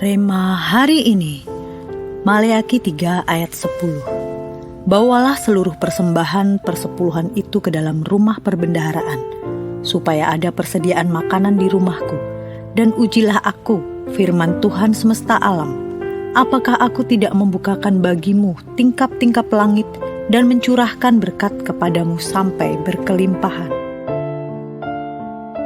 Rema hari ini, Maleakhi 3 ayat 10. Bawalah seluruh persembahan persepuluhan itu ke dalam rumah perbendaharaan, supaya ada persediaan makanan di rumahku. Dan ujilah aku, firman Tuhan semesta alam. Apakah aku tidak membukakan bagimu tingkap-tingkap langit dan mencurahkan berkat kepadamu sampai berkelimpahan?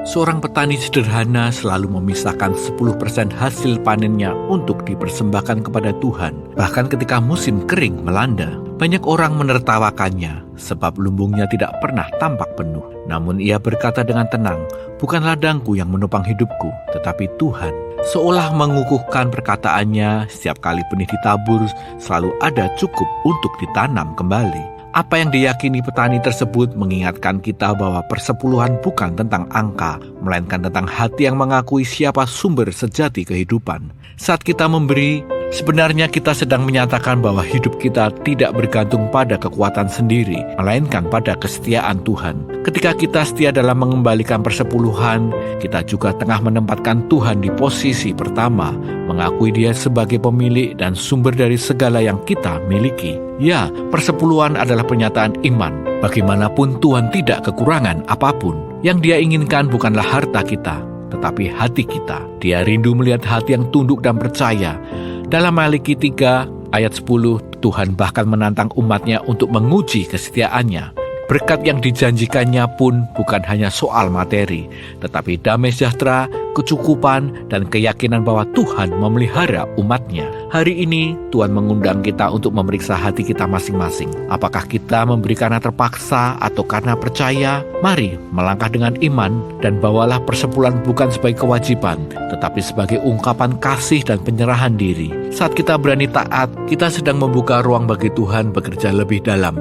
Seorang petani sederhana selalu memisahkan 10% hasil panennya untuk dipersembahkan kepada Tuhan. Bahkan ketika musim kering melanda, banyak orang menertawakannya sebab lumbungnya tidak pernah tampak penuh. Namun ia berkata dengan tenang, "Bukan ladangku yang menopang hidupku, tetapi Tuhan." Seolah mengukuhkan perkataannya, setiap kali benih ditabur selalu ada cukup untuk ditanam kembali. Apa yang diyakini petani tersebut mengingatkan kita bahwa persepuluhan bukan tentang angka, melainkan tentang hati yang mengakui siapa sumber sejati kehidupan. Saat kita memberi, sebenarnya kita sedang menyatakan bahwa hidup kita tidak bergantung pada kekuatan sendiri, melainkan pada kesetiaan Tuhan. Ketika kita setia dalam mengembalikan persepuluhan, kita juga tengah menempatkan Tuhan di posisi pertama, mengakui Dia sebagai pemilik dan sumber dari segala yang kita miliki. Ya, persepuluhan adalah pernyataan iman. Bagaimanapun Tuhan tidak kekurangan apapun. Yang Dia inginkan bukanlah harta kita, tetapi hati kita. Dia rindu melihat hati yang tunduk dan percaya. Dalam Maleakhi 3 ayat 10, Tuhan bahkan menantang umatnya untuk menguji kesetiaannya. Berkat yang dijanjikannya pun bukan hanya soal materi, tetapi damai sejahtera, kecukupan, dan keyakinan bahwa Tuhan memelihara umatnya. Hari ini Tuhan mengundang kita untuk memeriksa hati kita masing-masing. Apakah kita memberi karena terpaksa atau karena percaya? Mari melangkah dengan iman dan bawalah persepuluhan bukan sebagai kewajiban, tetapi sebagai ungkapan kasih dan penyerahan diri. Saat kita berani taat, kita sedang membuka ruang bagi Tuhan bekerja lebih dalam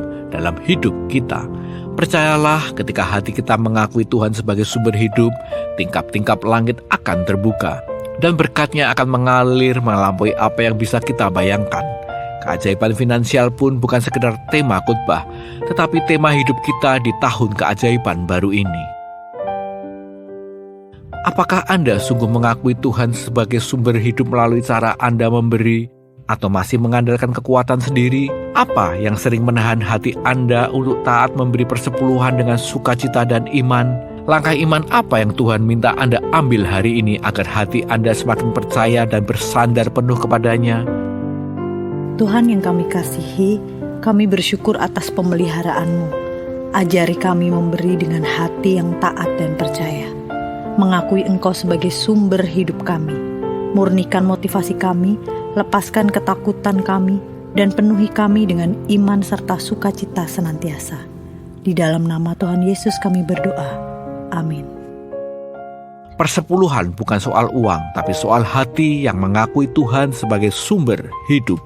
hidup kita. Percayalah, ketika hati kita mengakui Tuhan sebagai sumber hidup, tingkap-tingkap langit akan terbuka, dan berkatnya akan mengalir melampaui apa yang bisa kita bayangkan. Keajaiban finansial pun bukan sekedar tema khotbah, tetapi tema hidup kita di tahun keajaiban baru ini. Apakah Anda sungguh mengakui Tuhan sebagai sumber hidup melalui cara Anda memberi, atau masih mengandalkan kekuatan sendiri? Apa yang sering menahan hati Anda untuk taat memberi persepuluhan dengan sukacita dan iman? Langkah iman apa yang Tuhan minta Anda ambil hari ini agar hati Anda semakin percaya dan bersandar penuh kepadanya? Tuhan yang kami kasihi, kami bersyukur atas pemeliharaan-Mu. Ajari kami memberi dengan hati yang taat dan percaya, mengakui Engkau sebagai sumber hidup kami. Murnikan motivasi kami, lepaskan ketakutan kami, dan penuhi kami dengan iman serta sukacita senantiasa. Di dalam nama Tuhan Yesus kami berdoa. Amin. Persepuluhan bukan soal uang, tapi soal hati yang mengakui Tuhan sebagai sumber hidup.